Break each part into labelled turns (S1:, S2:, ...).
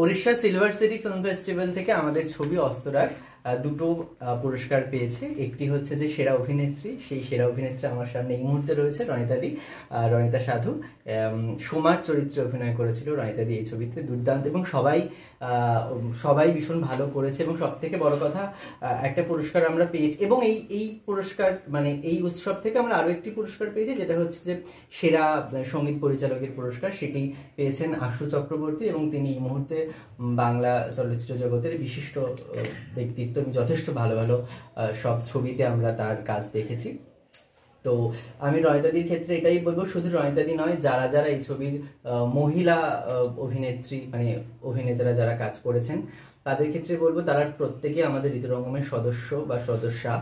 S1: Orissa silver city film festival থেকে আমাদের ছবি অস্তরাগ দুটো পুরস্কার পেয়েছে। একটি হচ্ছে যে সেরা অভিনেত্রী, সেই সেরা অভিনেত্রী আমার সামনে এই মুহূর্তে রয়েছে রনিতা সাধু। সোমার চরিত্রে অভিনয় করেছিল রনিতাদি এই ছবিতে, দুর্দান্ত, এবং সবাই ভীষণ ভালো করেছে। এবং সব থেকে বড় কথা, একটা পুরস্কার আমরা পেয়েছি, এবং এই পুরস্কার মানে এই উৎসব থেকে আমরা আরো একটি পুরস্কার পেয়েছি, যেটা হচ্ছে যে সেরা সঙ্গীত পরিচালকের পুরস্কার। সেটি পেয়েছেন আশু চক্রবর্তী, এবং তিনি এই মুহূর্তে বাংলা চলচ্চিত্র জগতের বিশিষ্ট ব্যক্তিত্ব। যথেষ্ট ভালো ভালো সব ছবিতে আমরা তার কাজ দেখেছি। তো আমি রনিতাদির ক্ষেত্রে এটাই বলবো, শুধু রনিতাদি নয়, যারা যারা এই ছবির মহিলা অভিনেত্রী মানে অভিনেতারা যারা কাজ করেছেন তাদের ক্ষেত্রে বলবো, তারা প্রত্যেকে আমাদের ঋতুরঙ্গমের সদস্য বা সদস্যা,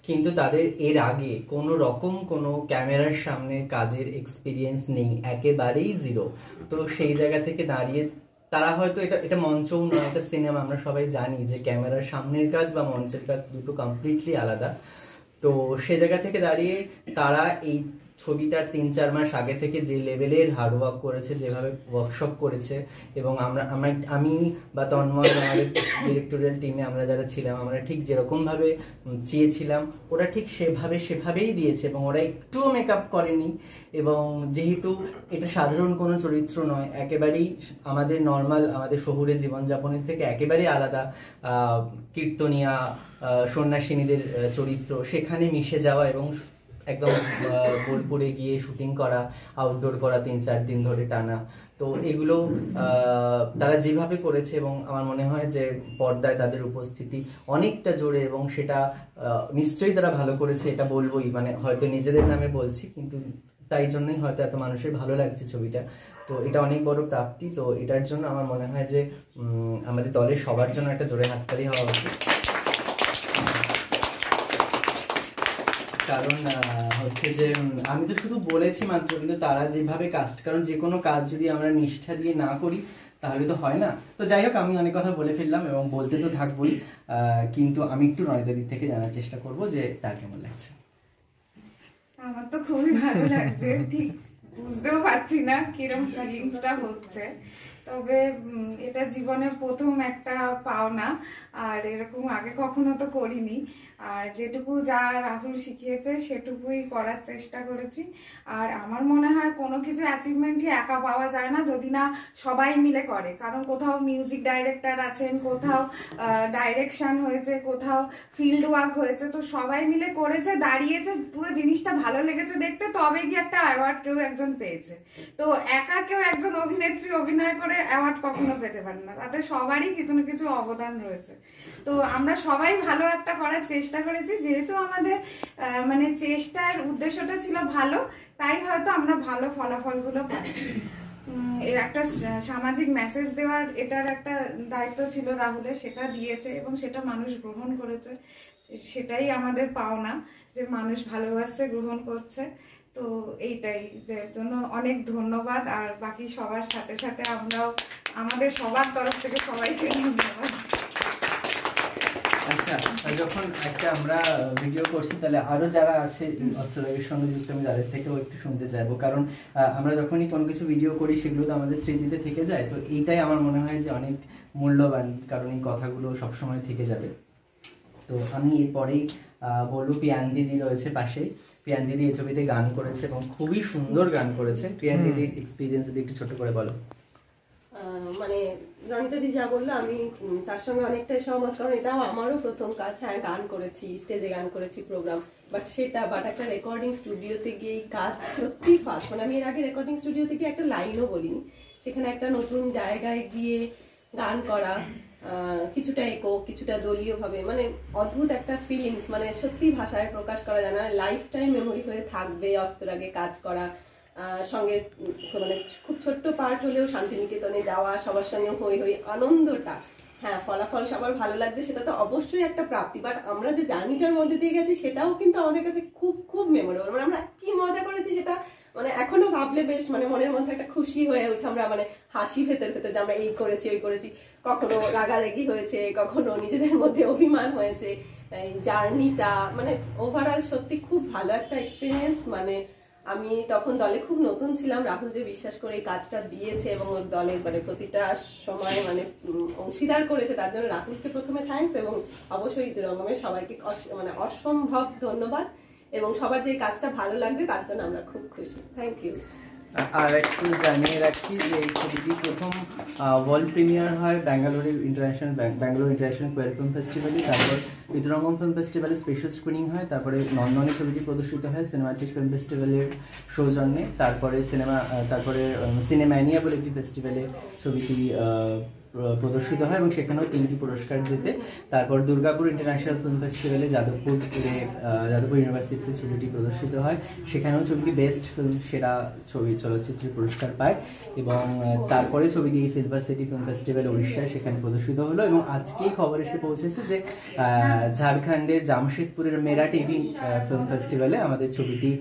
S1: কিন্তু তাদের এর আগে কোনো রকম কোনো ক্যামেরার সামনে কাজের এক্সপিরিয়েন্স নেই, একেবারেই জিরো। তো সেই জায়গা থেকে দাঁড়িয়ে তারা হয়তো এটা মঞ্চও নয়, একটা সিনেমা, আমরা সবাই জানি যে ক্যামেরার সামনের কাজ বা মঞ্চের কাজ দুটো কমপ্লিটলি আলাদা। তো সে জায়গা থেকে দাঁড়িয়ে তারা এই ছবিটার 3-4 মাস আগে থেকে যে লেভেলের হার্ডওয়ার্ক করেছে, যেভাবে ওয়ার্কশপ করেছে, এবং আমি বা তন্ময়, আমাদের ডিরেক্টোরিয়াল টিমে আমরা যারা ছিলাম, আমরা ঠিক যেরকমভাবে চেয়েছিলাম ওরা ঠিক সেভাবেই দিয়েছে, এবং ওরা একটুও মেকআপ করেনি। এবং যেহেতু এটা সাধারণ কোনো চরিত্র নয়, একেবারেই আমাদের নর্মাল, আমাদের শহুরে জীবনযাপনের থেকে একেবারেই আলাদা কীর্তনিয়া সন্ন্যাসিনীদের চরিত্র, সেখানে মিশে যাওয়া এবং একদম বোলপুরে গিয়ে শুটিং করা, আউটডোর করা 3-4 দিন ধরে টানা, তো এগুলো তারা যেভাবে করেছে, এবং আমার মনে হয় যে পর্দায় তাদের উপস্থিতি অনেকটা জোরে, এবং সেটা নিশ্চয়ই তারা ভালো করেছে, এটা বলবোই, মানে হয়তো নিজেদের নামে বলছি, কিন্তু তাই জন্যই হয়তো এত মানুষের ভালো লাগছে ছবিটা। তো এটা অনেক বড় প্রাপ্তি। তো এটার জন্য আমার মনে হয় যে আমাদের দলের সবার জন্য একটা জোরে হাততালি হওয়া উচিত। কারণ হচ্ছে যে আমি তো শুধু বলেছি মাত্র, কিন্তু তারা যেভাবে কাস্ট, কারণ যে কোনো কাজ যদি আমরা নিষ্ঠা দিয়ে না করি তাহলে তো হয় না। তো যাই হোক, আমি অনেক কথা বলে ফেললাম এবং বলতে তো থাকবোই, কিন্তু আমি একটু রনিতাদির থেকে জানার চেষ্টা করব যে তার কেমন লাগছে।
S2: আমার তো খুবই ভালো লাগছে, ঠিক বুঝতেও পারছি না কিরকম ফিলিংসটা হচ্ছে, তবে এটা জীবনের প্রথম একটা পাওনা, আর এরকম আগে কখনো তো করিনি। আর যেটুকু যা রাহুল শিখিয়েছে সেটুকুই করার চেষ্টা করেছি। আর আমার মনে হয় কোনো কিছু অ্যাচিভমেন্টই একা পাওয়া যায় না যদি না সবাই মিলে করে, কারণ কোথাও মিউজিক ডাইরেক্টর আছেন, কোথাও ডাইরেকশন হয়েছে, কোথাও ফিল্ড ওয়ার্ক হয়েছে, তো সবাই মিলে করেছে, দাঁড়িয়েছে, পুরো জিনিসটা ভালো লেগেছে দেখতে, তবে গিয়ে একটা অ্যাওয়ার্ড কেউ একজন পেয়েছে। তো একা কেউ একজন অভিনেত্রী অভিনয় করে অ্যাওয়ার্ড কখনো পেতে পারে না, তাতে সবারই কিছু না কিছু অবদান রয়েছে। তো আমরা সবাই ভালো একটা করার চেষ্টা করেছি, যেহেতু আমাদের মানে চেষ্টার উদ্দেশ্যটা ছিল ভালো, তাই হয়তো আমরা ভালো ফলাফলগুলো পাচ্ছি। এর একটা সামাজিক মেসেজ দেওয়ার এটার একটা দায়িত্ব ছিল রাহুলের, সেটা দিয়েছে এবং সেটা মানুষ গ্রহণ করেছে, সেটাই আমাদের পাওনা, যে মানুষ ভালোবাসছে, গ্রহণ করছে। তো এইটাই, যার জন্য অনেক ধন্যবাদ। আর বাকি সবার সাথে সাথে আমরাও আমাদের সবার তরফ থেকে সবাইকে ধন্যবাদ।
S1: আচ্ছা, যখন একটা আমরা ভিডিও করছি, তাহলে আরো যারা আছে অস্ত্রের সঙ্গে যুক্ত, আমি তাদের থেকেও একটু শুনতে চাইবো, কারণ আমরা যখনই কোনো কিছু ভিডিও করি সেগুলো তো আমাদের স্মৃতিতে থেকে যায়। তো এইটাই আমার মনে হয় যে অনেক মূল্যবান, কারণ এই কথাগুলো সবসময় থেকে যাবে। তো আমি এরপরেই বলবো, প্রিয়ান দিদি রয়েছে পাশে। প্রিয়ান দিদি এই ছবিতে গান করেছে এবং খুবই সুন্দর গান করেছে। প্রিয়ান দিদির এক্সপিরিয়েন্স যদি একটু ছোট করে বলো।
S3: মানে রনিতাদি যা বললো আমি তার সঙ্গে অনেকটাই সহমত, কারণ এটাও আমারও প্রথম কাজ। হ্যাঁ, গান করেছি, স্টেজে গান করেছি, প্রোগ্রাম, বাট একটা রেকর্ডিং স্টুডিওতে গিয়ে কাজ সত্যি ফার্স্ট। মানে আমি এর আগে রেকর্ডিং স্টুডিওতে গিয়ে একটা লাইনও বলিনি, সেখানে একটা নতুন জায়গায় গিয়ে গান করা, কিছুটা একো, কিছুটা দলীয় ভাবে, মানে অদ্ভুত একটা ফিলিংস, মানে সত্যি ভাষায় প্রকাশ করা যায় না। লাইফ টাইম মেমোরি হয়ে থাকবে অস্ত্রাগে কাজ করা। সঙ্গে মানে খুব ছোট্ট পার্ট হলেও শান্তিনিকেতনে যাওয়া, সবার সঙ্গে হই আনন্দটা, হ্যাঁ ফলাফল সবার ভালো লাগছে, সেটা তো অবশ্যই একটা প্রাপ্তি। বাট আমরা যে জার্নিটার মধ্যে দিয়ে গেছি সেটাও কিন্তু আমাদের কাছে খুব খুব মেমোরেবল। মানে আমরা কি মজা করেছি সেটা মানে এখনো ভাবলে বেশ মানে মনের মধ্যে একটা খুশি হয়ে ওঠে, আমরা মানে হাসি ভেতর ভেতর যে আমরা এই করেছি ওই করেছি, কখনো রাগারাগি হয়েছে, কখনো নিজেদের মধ্যে অভিমান হয়েছে। এই জার্নিটা মানে ওভারঅল সত্যি খুব ভালো একটা এক্সপিরিয়েন্স। মানে আমি তখন দলে খুব নতুন ছিলাম, রাহুল যে বিশ্বাস করে এই কাজটা দিয়েছে এবং ওর দলের মানে প্রতিটা সময় মানে অংশীদার করেছে, তার জন্য রাহুলকে প্রথমে থ্যাঙ্কস, এবং অবশ্যই ঋতুরঙ্গমের সবাইকে মানে অসম্ভব ধন্যবাদ, এবং সবার যে কাজটা ভালো লাগছে তার জন্য আমরা খুব খুশি। Thank you.
S1: আর একটু জানিয়ে রাখি যে এই ছবিটি প্রথম ওয়ার্ল্ড প্রিমিয়ার হয় ব্যাঙ্গালোর ইন্টারন্যাশনাল কোয়েল ফিল্ম ফেস্টিভ্যালে, তারপর ঋতুরঙ্গম ফিল্ম ফেস্টিভ্যালে স্পেশাল স্ক্রিনিং হয়, তারপরে লন্ডনে ছবিটি প্রদর্শিত হয় সিনেমাটিক ফিল্ম ফেস্টিভ্যালের সৌজন্যে, তারপরে সিনেম্যানিয়া বলে একটি ফেস্টিভ্যালে ছবিটি প্রদর্শিত হয় এবং সেখানেও 3টি পুরস্কার জেতে। তারপর দুর্গাপুর ইন্টারন্যাশনাল ফিল্ম ফেস্টিভ্যালে যাদবপুর ইউনিভার্সিটিতে ছবিটি প্রদর্শিত হয়, সেখানেও ছবিটি বেস্ট ফিল্ম সেরা ছবি চলচ্চিত্রের পুরস্কার পায়। এবং তারপরে ছবিটি সিলভার সিটি ফিল্ম ফেস্টিভ্যাল উড়িষ্যায় সেখানে প্রদর্শিত হলো, এবং আজকেই খবর এসে পৌঁছেছে যে ঝাড়খণ্ডের জামশেদপুরের মেরা টিভি ফিল্ম ফেস্টিভ্যালে আমাদের ছবিটি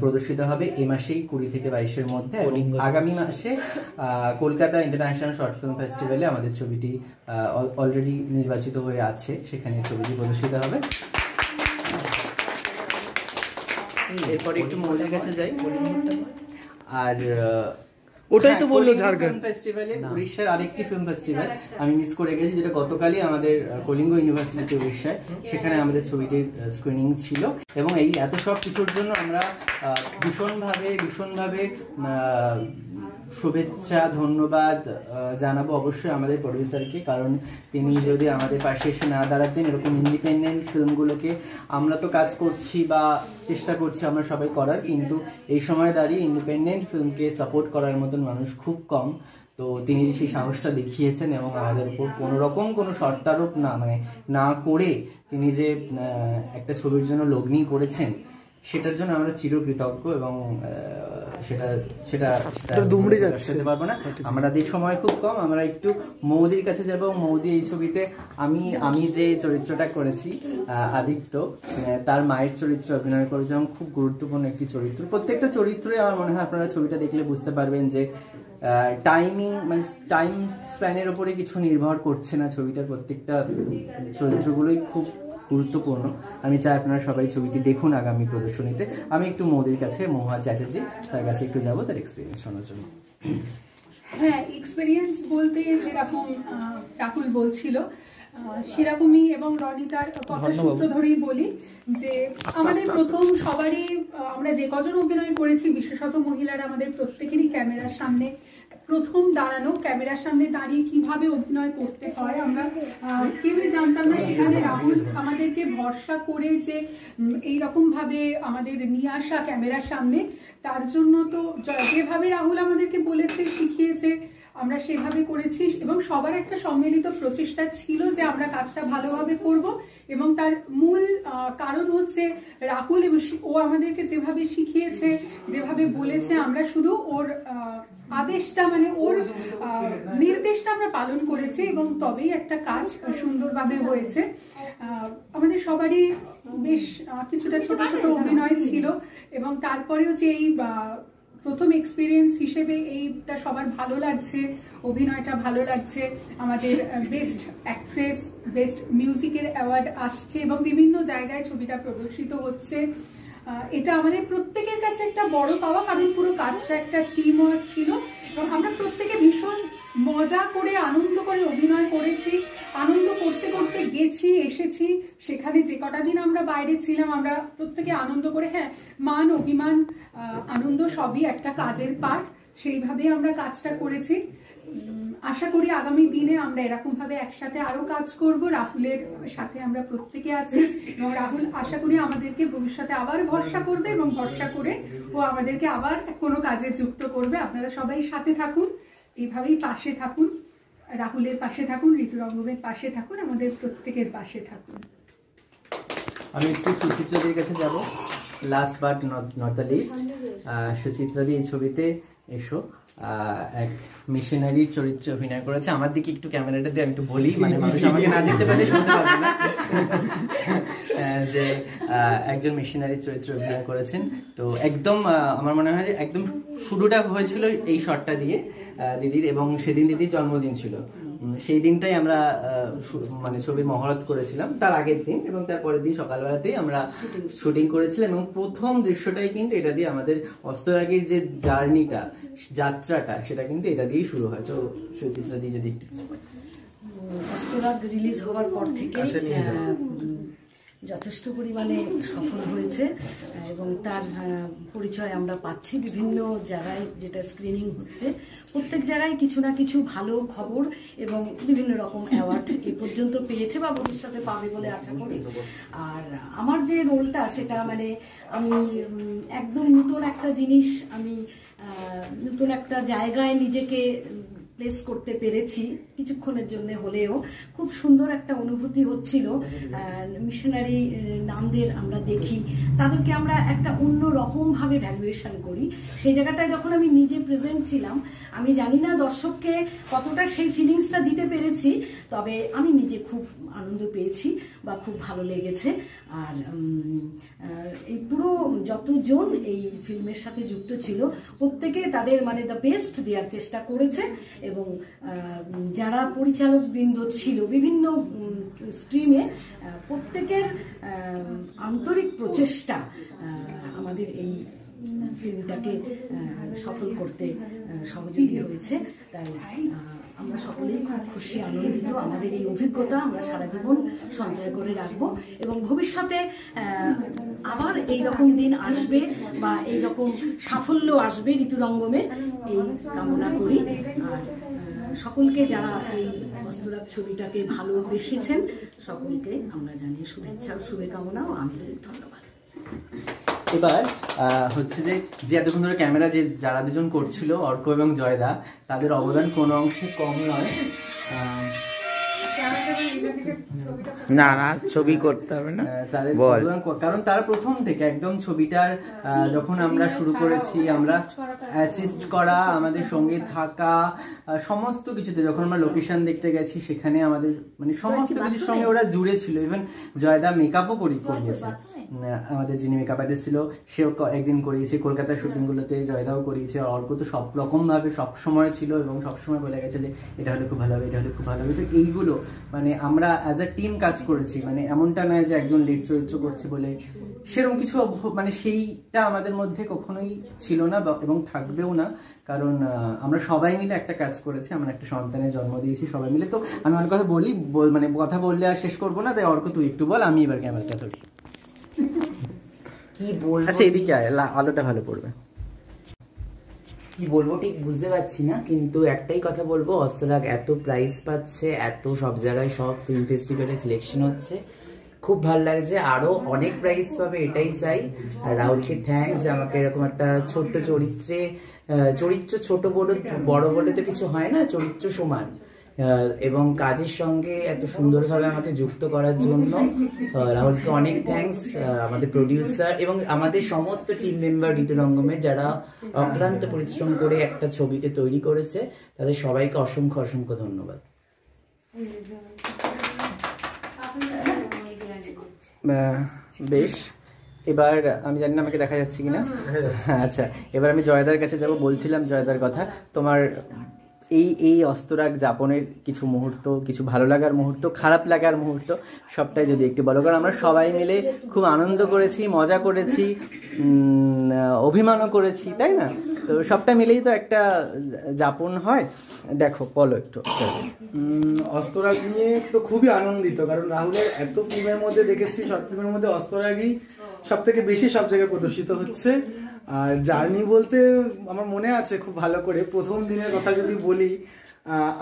S1: প্রদর্শিত হবে এই মাসেই 20 থেকে 22-এর মধ্যে। আগামী মাসে কলকাতা ইন্টারন্যাশনাল শর্ট ফিল্ম ফেস্টিভ্যালে আমাদের ছবিটি অলরেডি নির্বাচিত হয়ে আছে, সেখানে ছবিটি প্রদর্শিত হবে। এরপরে একটু মৌলির কাছে যাই। আর
S4: ওটাই তো বললো ঝাড়খণ্ড
S1: ফেস্টিভ্যালে উড়িষ্যার আরেকটি ফিল্ম ফেস্টিভ্যাল আমি মিস করে গেছি, যেটা গতকালই আমাদের কলিঙ্গ ইউনিভার্সিটি উড়িষ্যায়, সেখানে আমাদের ছবিটির স্ক্রিনিং ছিল। এবং এই এত সব কিছুর জন্য আমরা ভীষণভাবে শুভেচ্ছা ধন্যবাদ জানাবো অবশ্যই আমাদের প্রডিউসারকে, কারণ তিনি যদি আমাদের পাশে এসে না দাঁড়াতেন, এরকম ইন্ডিপেন্ডেন্ট ফিল্মগুলোকে আমরা তো কাজ করছি বা চেষ্টা করছি আমরা সবাই করার, কিন্তু এই সময় দাঁড়িয়ে ইন্ডিপেন্ডেন্ট ফিল্মকে সাপোর্ট করার মতন মানুষ খুব কম। তো তিনি সেই সাহসটা দেখিয়েছেন এবং আমাদের উপর কোনো শর্তারোপ না করে তিনি যে একটা ছবির জন্য লগ্নি করেছেন, সেটার জন্য আমরা চিরকৃতজ্ঞ। এবং সেটা দুমড়ে যাচ্ছে পারবো না, আমাদের সময় খুব কম। আমরা একটু মৌদির কাছে যাবো। মৌদি, এই ছবিতে আমি যে চরিত্রটা করেছি আদিত্য, তার মায়ের চরিত্রে অভিনয় করেছে এবং খুব গুরুত্বপূর্ণ একটি চরিত্র। প্রত্যেকটা চরিত্রই আমার মনে হয় আপনারা ছবিটা দেখলে বুঝতে পারবেন যে টাইম স্প্যানের উপরে কিছু নির্ভর করছে না, ছবিটার প্রত্যেকটা চরিত্রগুলোই খুব গুরুত্বপূর্ণ। আমি চাই আপনারা সবাই ছবিটি দেখুন আগামী প্রদর্শনীতে। আমি একটু মৌদির কাছে, মহুয়া চ্যাটার্জি, তার কাছে একটু যাবো তার এক্সপিরিয়েন্স শোনার জন্য।
S5: হ্যাঁ, এক্সপিরিয়েন্স বলতে যেরকম রাহুল বলছিল সেরকমই, এবং রনিতার কথা সূত্র ধরেই বলি যে আমাদের প্রথম সবারই, আমরা যে কজন অভিনয় করেছি, বিশেষত মহিলারা, আমাদের প্রত্যেকেরই ক্যামেরার সামনে প্রথম দাঁড়ানো, ক্যামেরার সামনে দাঁড়িয়ে কিভাবে অভিনয় করতে হয় আমরা কেউই জানতাম না। সেখানে রাহুল আমাদেরকে ভরসা করে যে এইরকম ভাবে আমাদের নিয়ে আসা ক্যামেরার সামনে, তার জন্য তো যেভাবে রাহুল আমাদেরকে বলেছে, শিখিয়েছে, আমরা সেভাবে করেছি। এবং সবার একটা সম্মিলিত প্রচেষ্টা ছিল যে আমরা কাজটা ভালোভাবে করব, এবং তার মূল কারণ হচ্ছে রাহুল, এবং ও আমাদেরকে যেভাবে শিখিয়েছে, যেভাবে বলেছে, আমরা শুধু ওর আদেশটা ওর নির্দেশটা আমরা পালন করেছি, এবং তবেই একটা কাজ সুন্দরভাবে হয়েছে। আমাদের সবারই বেশ কিছুটা ছোট ছোট অভিনয় ছিল, এবং তারপরেও যে এই প্রথম এক্সপিরিয়েন্স হিসেবে এইটা সবার ভালো লাগছে, অভিনয়টা ভালো লাগছে। আমাদের বেস্ট অ্যাক্ট্রেস, বেস্ট মিউজিকের অ্যাওয়ার্ড আসছে এবং বিভিন্ন জায়গায় ছবিটা প্রদর্শিত হচ্ছে। এটা আমাদের প্রত্যেকের কাছে একটা বড় পাওয়া, কারণ পুরো কাজটা একটা টিম ওয়ার্ক ছিল, এবং আমরা প্রত্যেকে ভীষণ মজা করে আনন্দ করে অভিনয় করেছি। আনন্দ করতে করতে গেছি, এসেছি। সেখানে যে কটা দিন আমরা বাইরে ছিলাম, আমরা প্রত্যেকে আনন্দ করে, হ্যাঁ, মান অভিমান আনন্দ সবই একটা কাজের পার্ট, সেইভাবেই আমরা কাজটা করেছি। আশা করি আগামী দিনে আমরা এরকম ভাবে একসাথে আরো কাজ করব। রাহুলের সাথে আমরা প্রত্যেকে আছি, এবং রাহুল আশা করি আমাদেরকে ভবিষ্যতে আবার ভরসা করবে, এবং ভরসা করে ও আমাদেরকে আবার কোনো কাজে যুক্ত করবে। আপনারা সবাই সাথে থাকুন, এইভাবেই পাশে থাকুন, রাহুলের পাশে থাকুন, ঋতুরঙ্গমের পাশে থাকুন, আমাদের প্রত্যেকের পাশে থাকুন।
S1: আমি একটু সুচিত্রাদির কাছে যাব, last but not the least. সুচিত্রাদি এই ছবিতে এসো, এক মিশনারির চরিত্রে অভিনয় করেছে। আমার দিকে একটু ক্যামেরাটা দিয়ে আমি একটু বলি, মানুষ আমাকে না দেখতে পারলে শুনতে পারবে না, যে একজন মিশনারির চরিত্রে অভিনয় করেছেন। তো একদম আমার মনে হয় যে একদম শুরুটা হয়েছিল এই শটটা দিয়ে দিদির, এবং সেদিন দিদির জন্মদিন ছিল। সেই দিনটাই আমরা মানে ছবির মহরত করেছিলাম, তার আগের দিন এবং তার পরের দিন সকালবেলাতেই আমরা শুটিং করেছিলাম। এবং প্রথম দৃশ্যটাই কিন্তু এটা দিয়ে আমাদের অস্তরাগের যে জার্নিটা, যাত্রাটা, সেটা কিন্তু এটা দিয়েই শুরু হয়। তো সুচিত্রা দিয়ে যদি একটু
S6: অস্তরাগ রিলিজ হওয়ার পর থেকে যথেষ্ট পরিমাণে সফল হয়েছে এবং তার পরিচয় আমরা পাচ্ছি বিভিন্ন জায়গায়, যেটা স্ক্রিনিং হচ্ছে প্রত্যেক জায়গায় কিছু না কিছু ভালো খবর এবং বিভিন্ন রকম অ্যাওয়ার্ড এ পর্যন্ত পেয়েছে বা ভবিষ্যতে পাবে বলে আশা করি। আর আমার যে রোলটা সেটা মানে আমি একদম নতুন একটা জিনিস, আমি নতুন একটা জায়গায় নিজেকে প্লেস করতে পেরেছি কিছুক্ষণের জন্য হলেও। খুব সুন্দর একটা অনুভূতি হচ্ছিল। মিশনারি নামদের আমরা দেখি, তাদেরকে আমরা একটা অন্য রকম ভাবে ভ্যালুয়েশন করি। সেই জায়গাটায় যখন আমি নিজে প্রেজেন্ট ছিলাম, আমি জানি না দর্শককে কতটা সেই ফিলিংসটা দিতে পেরেছি, তবে আমি নিজে খুব আনন্দ পেয়েছি বা খুব ভালো লেগেছে। আর এই পুরো যতজন এই ফিল্মের সাথে যুক্ত ছিল প্রত্যেকে তাদের মানে দ্য বেস্ট দেওয়ার চেষ্টা করেছে এবং যারা পরিচালক বৃন্দ ছিল বিভিন্ন স্ট্রিমে, প্রত্যেকের আন্তরিক প্রচেষ্টা আমাদের এই ফিল্মটাকে সফল করতে সহযোগী হয়েছে। তাই আমরা সকলেই খুব খুশি, আনন্দিত। আমাদের এই অভিজ্ঞতা আমরা সারা জীবন সঞ্চয় করে রাখবো এবং ভবিষ্যতে আবার এই রকম দিন আসবে বা এই রকম সাফল্য আসবে ঋতুরঙ্গমে, এই কামনা করি। আর সকলকে যারা এই অস্তরাগ ছবিটাকে ভালোবেসেছেন সকলকে আমরা জানিয়ে শুভেচ্ছা, শুভকামনা ও আন্তরিক ধন্যবাদ।
S1: এবার হচ্ছে যে এতক্ষণ ধরে ক্যামেরা যারা দুজন করছিল, অর্ক এবং জয়দা, তাদের অবদান কোনো অংশে কম নয়।
S4: না না, ছবি করতে হবে না,
S1: কারণ তারা প্রথম থেকে একদম ছবিটার যখন আমরা শুরু করেছি, আমরা অ্যাসিস্ট করা, আমাদের সঙ্গে থাকা, সমস্ত কিছুতে যখন আমরা লোকেশন দেখতে গেছি সেখানে আমাদের মানে সমস্ত কিছুর সঙ্গে ওরা জুড়ে ছিল। ইভেন জয়দা মেকআপও করিয়েছে, আমাদের যিনি মেকআপ আর্টিস্ট ছিল সেও একদিন করিয়েছে, কলকাতার শুটিংগুলোতে জয়দাও করিয়েছে। অর্ক তো সব রকম ভাবে সবসময় ছিল এবং সবসময় বলে গেছে যে এটা হলে খুব ভালো হবে, এটা হলে খুব ভালো হবে। তো এইগুলো মানে আমরা অ্যাজ আ টিম কাজ করেছি, মানে এমনটা নয় যে একজন লিড চরিত্র করছে বলে সেরকম কিছু, মানে সেইটা আমাদের মধ্যে কখনোই ছিল না এবং থাকবেও না। কারণ আমরা সবাই মিলে একটা কাজ করেছি, আমরা একটা সন্তানের জন্ম দিয়েছি সবাই মিলে। তো আমি অনেক কথা বলি, মানে কথা বললে আর শেষ করবো না, তাই অর্ক তুই একটু বল, আমি এবার ক্যামেরাটা ধরি।
S7: কি বলবো,
S1: আচ্ছা এদিকে আয়, আলোটা ভালো পড়বে।
S7: কি বলবো ঠিক বুঝতে পারছি না, কিন্তু একটাই কথা বলবো, অস্তরাগ এত প্রাইজ পাচ্ছে, এত সব জায়গায় সব ফিল্ম ফেস্টিভ্যালে সিলেকশন হচ্ছে, খুব ভালো লাগছে। আরো অনেক প্রাইজ পাবে এটাই চাই। আর রাহুলকে থ্যাঙ্কস, আমাকে এরকম একটা ছোট্ট চরিত্র ছোট বড় বলে তো কিছু হয় না, চরিত্র সমান এবং কাজের সঙ্গে এত সুন্দরভাবে আমাকে যুক্ত করার জন্য রাহুলকে অনেক থ্যাঙ্কস। আমাদের প্রডিউসার এবং আমাদের সমস্ত টিম মেম্বার ঋতুরঙ্গমের যারা অক্লান্ত পরিশ্রম করে একটা ছবিকে তৈরি করেছে, তাদের সবাইকে অসংখ্য অসংখ্য ধন্যবাদ।
S1: বেশ, এবার আমি জানি না আমাকে দেখা যাচ্ছে কিনা। আচ্ছা, এবার আমি জয়দার কাছে যাব। বলছিলাম জয়দার কথা, তোমার এই অস্তরাগ যাপনের কিছু মুহূর্ত, কিছু ভালো লাগার মুহূর্ত, খারাপ লাগার মুহূর্ত, সবটাই যদি একটু বলো। কারণ আমরা সবাই মিলে খুব আনন্দ করেছি, মজা করেছি, অভিমানও করেছি, তাই না? তো সবটা মিলেই তো একটা যাপন হয়। দেখো বলো একটু।
S4: অস্তরাগ নিয়ে তো খুবই আনন্দিত, কারণ রাহুলের এত ফিল্মের মধ্যে দেখেছি, শর্ট ফিল্মের মধ্যে অস্তরাগই সব থেকে বেশি সব জায়গায় প্রদর্শিত হচ্ছে। আর জার্নি বলতে আমার মনে আছে খুব ভালো করে, প্রথম দিনের কথা যদি বলি,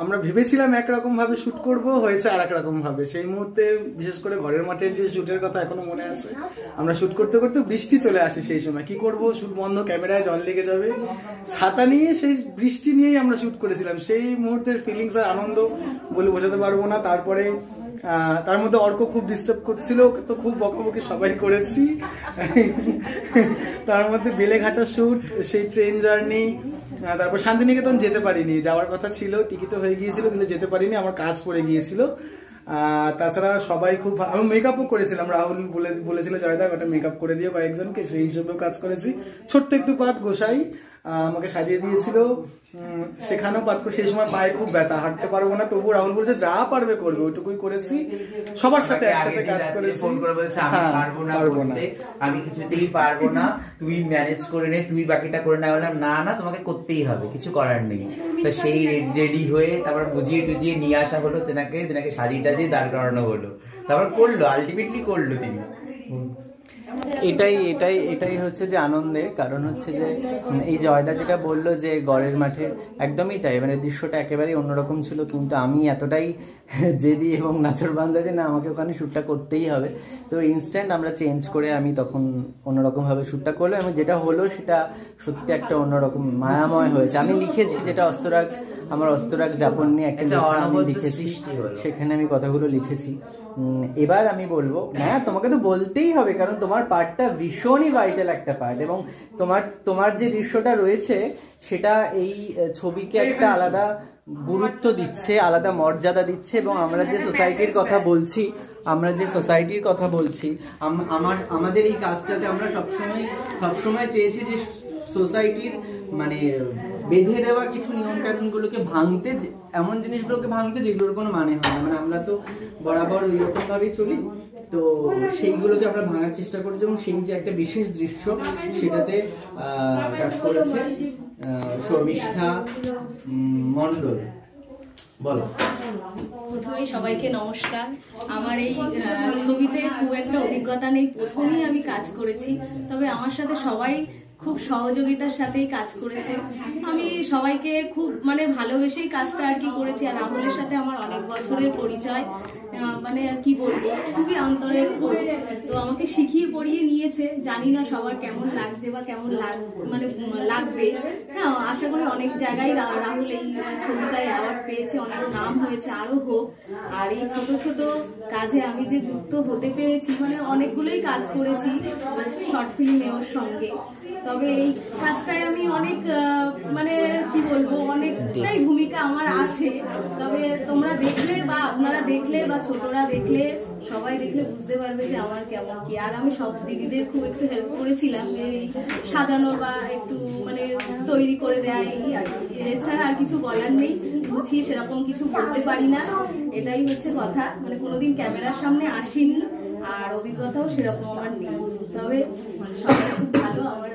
S4: আমরা ভেবেছিলাম একরকম ভাবে শুট করব, হয়েছে আর এক রকম ভাবে। সেই মুহূর্তে বিশেষ করে ঘরের মাঠের যে শুটের কথা এখনো মনে আছে, আমরা শুট করতে করতে বৃষ্টি চলে আসে। সেই সময় কি করব, শুট বন্ধ, ক্যামেরায় জল লেগে যাবে, ছাতা নিয়ে সেই বৃষ্টি নিয়েই আমরা শুট করেছিলাম। সেই মুহূর্তের ফিলিংস আর আনন্দ বলে বোঝাতে পারবো না। তারপরে তার মধ্যে অর্ক খুব ডিস্টার্ব করছিল, তো খুব বকাবকি সবাই করেছি। তার মধ্যে বেলেঘাটা শুট, সেই ট্রেন জার্নি, তারপর শান্তিনিকেতন যেতে পারিনি, যাওয়ার কথা ছিল, টিকিটও হয়ে গিয়েছিল কিন্তু যেতে পারিনি, আমার কাজ পড়ে গিয়েছিল। তাছাড়া সবাই খুব, আমি মেকআপও করেছিলাম, রাহুল বলেছিল জয়দা ওটা মেকআপ করে দিয়ে কয়েকজনকে, সেই হিসেবেও কাজ করেছি। ছোট্ট একটু পার্ট গোসাই, আমাকে সাজিয়ে দিয়েছিল, সেখানেও পাঠ করে সেই সময় পায়ে খুব ব্যথা, হাঁটতে পারবো না, তবু রাহুল বলছে যা পারবে করবে, ওইটুকুই করেছি। সবার সাথে একসাথে কাজ করেছি।
S7: ফোন করে বলছে আমি পারবো না করতে, আমি কিছুতেই পারবো না, তুই ম্যানেজ করে নে, তুই বাকিটা করে না। বললাম না না, তোমাকে করতেই হবে, কিছু করার নেই। তো সেই রেডি হয়ে তারপর বুঝিয়ে টুজিয়ে নিয়ে আসা হলো তেনাকে সাজিয়ে টাজিয়ে দাঁড় করানো হলো, তারপর করলো, আলটিমেটলি করলো তিনি।
S1: এটাই হচ্ছে যে আনন্দের কারণ হচ্ছে যে এই জয়দা যেটা বললো যে গড়ের মাঠে, একদমই তাই, মানে দৃশ্যটা একেবারেই অন্যরকম ছিল, কিন্তু আমি এতটাই জেদি এবং নাচর বান্ধা যে না আমাকে ওখানে শ্যুটটা করতেই হবে। তো ইনস্ট্যান্ট আমরা চেঞ্জ করে আমি তখন অন্যরকম ভাবে শ্যুটটা করলাম, এবং যেটা হলো সেটা সত্যি একটা অন্যরকম মায়াময় হয়েছে। আমি লিখেছি যেটা আমার অস্তরাগ যাপন নিয়ে একটা আমি লিখেছি, সেখানে আমি কথাগুলো লিখেছি। এবার আমি বলবো হ্যাঁ তোমাকে তো বলতেই হবে, কারণ তোমার পার্টটা ভীষণই ভাইটাল একটা পার্ট, এবং তোমার যে দৃশ্যটা রয়েছে সেটা এই ছবিকে একটা আলাদা গুরুত্ব দিচ্ছে, আলাদা মর্যাদা দিচ্ছে। এবং আমরা যে সোসাইটির কথা বলছি আমাদের এই কাজটাতে আমরা সবসময় চেয়েছি যে সোসাইটির মানে বেঁধে দেওয়া কিছু নিয়ম কানুন গুলোকে ভাঙতে, এমন জিনিসগুলোকে ভাঙতে যেগুলোর কোনো মানে হয় না। মানে আমরা তো বরাবর ওই রকম ভাবেই চলি, তো সেইগুলোকে আমরা ভাঙার চেষ্টা করেছি। এবং সেই যে একটা বিশেষ দৃশ্য সেটাতে কাজ করেছে শর্মিষ্ঠা মণ্ডল। বলো।
S8: প্রথমেই সবাইকে নমস্কার। আমার এই ছবিতে খুব একটা অভিজ্ঞতা নেই, প্রথমেই আমি কাজ করেছি, তবে আমার সাথে সবাই খুব সহযোগিতার সাথেই কাজ করেছে। আমি সবাইকে খুব মানে ভালোবেসেই কাজটা আর কি করেছি। আর রাহুলের সাথে আমার অনেক বছরের পরিচয়, মানে কি বলবো, খুবই অন্তরের। তো আমাকে শিখিয়ে পড়িয়ে নিয়েছে, জানি না সবার কেমন লাগছে বা কেমন মানে লাগবে। হ্যাঁ, আশা করি অনেক জায়গায় রাহুল এই ছবিটায় অ্যাওয়ার্ড পেয়েছে, অনেক নাম হয়েছে, আরো হোক। আর এই ছোট ছোট কাজে আমি যে যুক্ত হতে পেরেছি, মানে অনেকগুলোই কাজ করেছি শর্ট ফিল্মে ওর সঙ্গে, তবে এই কাজটায় আমি অনেক মানে কি বলবো, অনেকটাই ভূমিকা আমার আছে। তবে তোমরা দেখলে বা আপনারা দেখলে বা ছোটরা দেখলে, সবাই দেখলে বুঝতে পারবে যে আমার কেমন কি। আর আমি সব দিদিদের খুব একটু হেল্প করেছিলাম, এই সাজানো বা একটু মানে তৈরি করে দেয়, এই আর কি। এছাড়া আর কিছু বলার নেই, গুছিয়ে সেরকম কিছু বলতে পারি না, এটাই হচ্ছে কথা। মানে কোনোদিন ক্যামেরার সামনে আসিনি, আর অভিজ্ঞতাও সেরকম আমার নেই। তবে সবাই খুব ভালো, আমার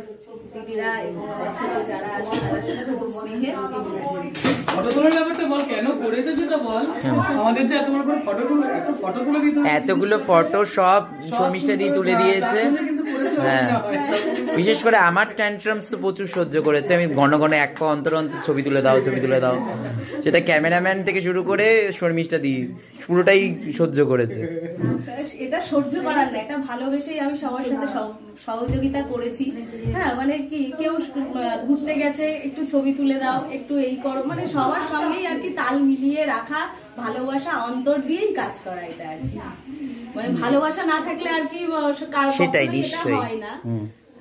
S8: দিদিরা এবং ছোট যারা আছে তারা খুব স্নেহের।
S4: ফটো তোলার ব্যাপারটা বল, কেন করেছে সেটা বল। আমাদের যে এত বড় করে ফটো তুলে দিতে,
S7: এতগুলো ফটো সব শর্মিষ্ঠা দিয়ে তুলে দিয়েছে। হ্যাঁ, বিশেষ করে আমার ট্যান্ট্রামস তো প্রচুর সহ্য করেছে। আমি ঘন ঘন এক পা অন্তর অন্তর ছবি তুলে দাও, সেটা ক্যামেরাম্যান থেকে শুরু করে শর্মিষ্ঠা দি পুরোটাই সহ্য করেছে।
S8: এটা সহ্য করার না, এটা ভালোবেসেই আমি সবার সাথে সহযোগিতা করেছি। হ্যাঁ, মানে কি কেউ ঘুরতে গেছে, একটু ছবি তুলে দাও, একটু এই করো, মানে সবার সঙ্গেই আর কি তাল মিলিয়ে রাখা, ভালোবাসা অন্তর দিয়েই কাজ করা, এটা আর কি। মানে ভালোবাসা না থাকলে আর কি
S7: সেটাই নিশ্চয়ই
S8: হয় না।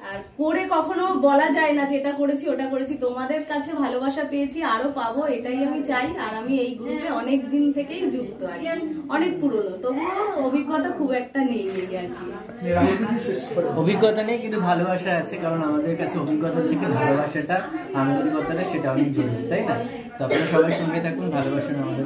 S8: আর করে কখনো বলা যায় না যে এটা করেছি ওটা করেছি। তোমাদের কাছে ভালোবাসা পেয়েছি, আরো পাবো, এটাই আমি চাই। আর আমি এই গ্রুপে অনেক দিন থেকেই যুক্ত, আর অনেক পুরনো, তবুও অভিজ্ঞতা খুব একটা নেই আর কি।
S1: অভিজ্ঞতা নেই কিন্তু ভালোবাসা আছে, কারণ আমাদের কাছে অভিজ্ঞতার থেকে ভালোবাসাটা, আন্তরিকতাটা সেটা অনেক জরুরি, তাই না? তো আপনারা সবাই সঙ্গে থাকুন, ভালোবাসুন আমাদের।